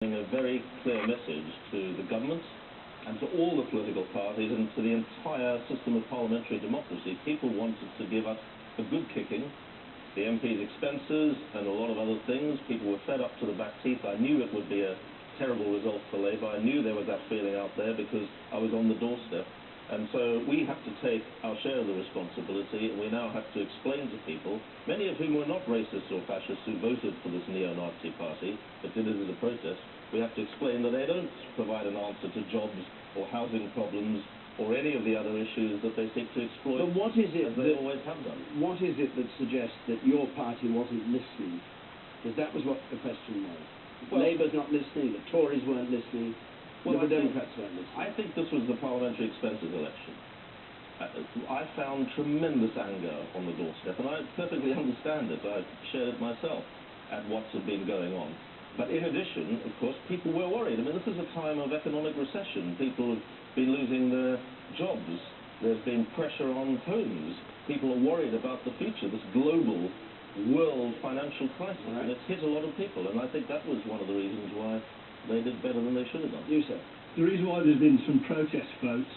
a very clear message to the government and to all the political parties and to the entire system of parliamentary democracy. People wanted to give us a good kicking, the MP's expenses and a lot of other things. People were fed up to the back teeth. I knew it would be a terrible result for Labour. I knew there was that feeling out there because I was on the doorstep. And so we have to take our share of the responsibility, and we now have to explain to people, many of whom were not racists or fascists who voted for this neo-Nazi party, but did it as a protest. We have to explain that they don't provide an answer to jobs or housing problems or any of the other issues that they seek to exploit. But what is it as they always have done? What is it that suggests that your party wasn't listening? Because that was what the question was. Well, Labour's not listening, the Tories weren't listening. Well, the Democrats weren't listening. I think this was the parliamentary expenses election. I found tremendous anger on the doorstep, and I perfectly understand it. I shared it myself at what's been going on. But in addition, of course, people were worried. I mean, this is a time of economic recession. People have been losing their jobs. There's been pressure on homes. People are worried about the future, this global world financial crisis, and it's hit a lot of people. And I think that was one of the reasons why they did better than they should have done. You, sir? The reason why there's been some protest votes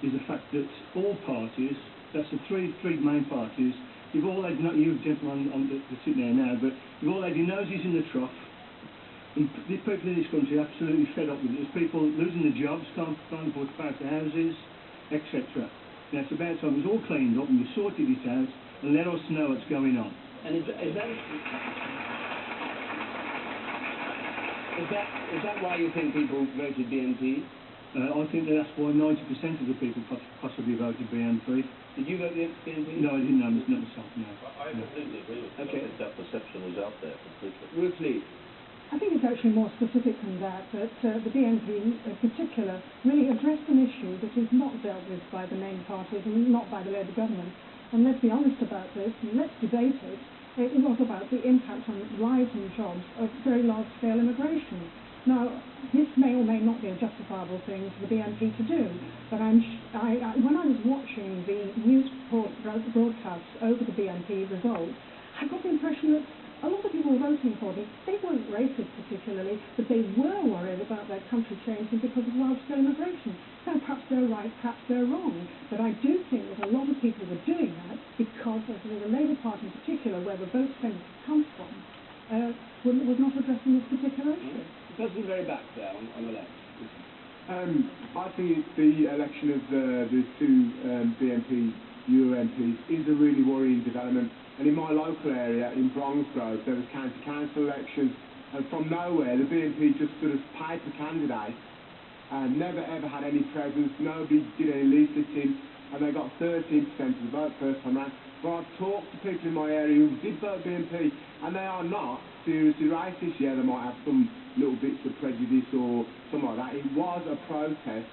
is the fact that all parties, that's the three main parties, you've all had, not you gentlemen that's sitting there now, but you've all had your noses in the trough. And the people in this country are absolutely fed up with it. There's people losing their jobs, can't afford to pay for houses, etc. Now it's about time it was all cleaned up and you sorted it out and let us know what's going on. And is that why you think people voted BNP? I think that's why 90% of the people possibly voted BNP. Did you vote BNP? No, I didn't know myself, no. I completely agree with you. Okay. I think that perception was out there completely. Ruth Lee. I think it's actually more specific than that, the BNP in particular really addressed an issue that is not dealt with by the main parties and not by the Labour government. And let's be honest about this, and let's debate it. It was about the impact on lives and jobs of very large-scale immigration. Now, this may or may not be a justifiable thing for the BNP to do, but when I was watching the news broadcasts over the BNP results, I got the impression that a lot of people were voting for them. They weren't racist particularly, but they were worried about their country changing because of large-scale immigration. Now, perhaps they're right, perhaps they're wrong, but I do think that a lot of people were doing that because of the Labour Party in particular, where the votes tend to come from, was not addressing this particular issue. The person very back there on the left. I think the election of the two BNP Euro MPs is a really worrying development. And in my local area, in Bromsgrove, there was county council elections, and from nowhere, the BNP just sort of paper candidate, and never ever had any presence, nobody did any leafleting, and they got 13% of the vote first time round. But I've talked to people in my area who did vote BNP, and they are not seriously racist. Yeah, they might have some little bits of prejudice or something like that. It was a protest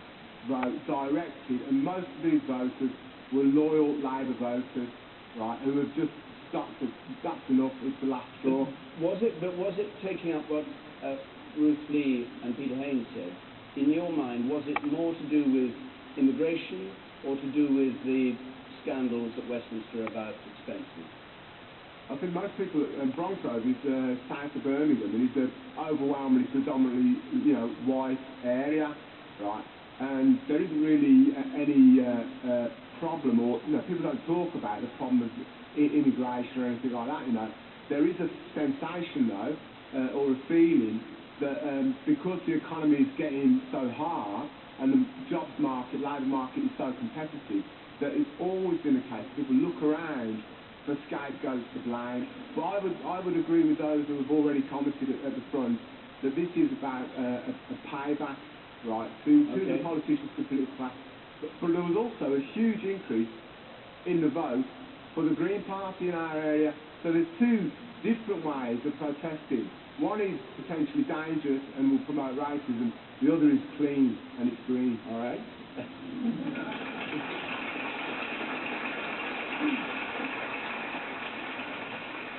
vote directed, and most of these voters were loyal Labour voters, right, who have just that's enough, it's the last straw. Was it taking up what Ruth Lee and Peter Haynes said? In your mind, was it more to do with immigration or to do with the scandals at Westminster about expenses? I think most people, Bromsgrove is south of Birmingham, and it's an overwhelmingly, predominantly, white area, right? And there isn't really any problem, or people don't talk about the problem of immigration or anything like that. There is a sensation though, or a feeling that because the economy is getting so hard and the jobs market, labour market is so competitive, that it's always been the case. People look around for scapegoats to blame. But I would agree with those who have already commented at the front that this is about a payback, right, to the politicians, to the political class. But there was also a huge increase in the vote for the Green Party in our area. So there's two different ways of protesting. One is potentially dangerous and will promote racism. The other is clean and it's green. All right.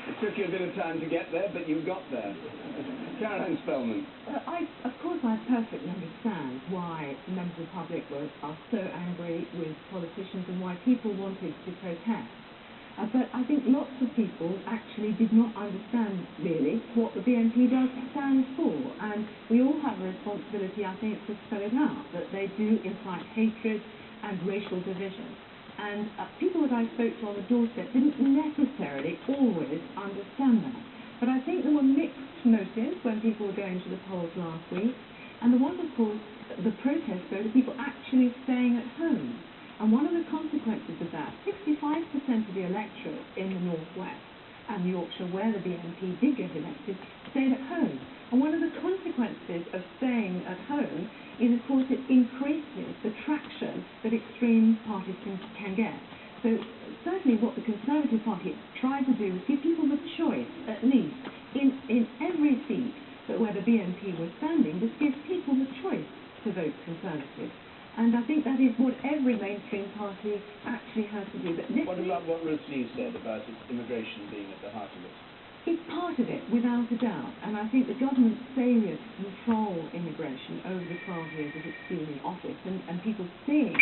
It took you a bit of time to get there, but you got there. Caroline Spellman. Of course, I perfectly understand why members of the public are so angry with politicians and why people wanted to protest. But I think lots of people actually did not understand really what the BNP does stand for, and we all have a responsibility, I think, to spell it out, that they do incite hatred and racial division. And people that I spoke to on the doorstep didn't necessarily always understand that. But I think there were mixed motives when people were going to the polls last week, and there was, of course, the protest vote of people actually staying at home. And one of the consequences of that, 65% of the electorate in the Northwest and Yorkshire, where the BNP did get elected, stayed at home. And one of the consequences of staying at home is, of course, it increases the traction that extreme parties can get. So certainly what the Conservative Party tried to do was give people the choice, at least, in every seat that where the BNP was standing, just give people the choice to vote Conservative. And I think that is what every mainstream party actually has to do. But what about what Ruth Lee said about immigration being at the heart of it? It's part of it, without a doubt. And I think the government's failure to control immigration over the 12 years that it's been in office, and people seeing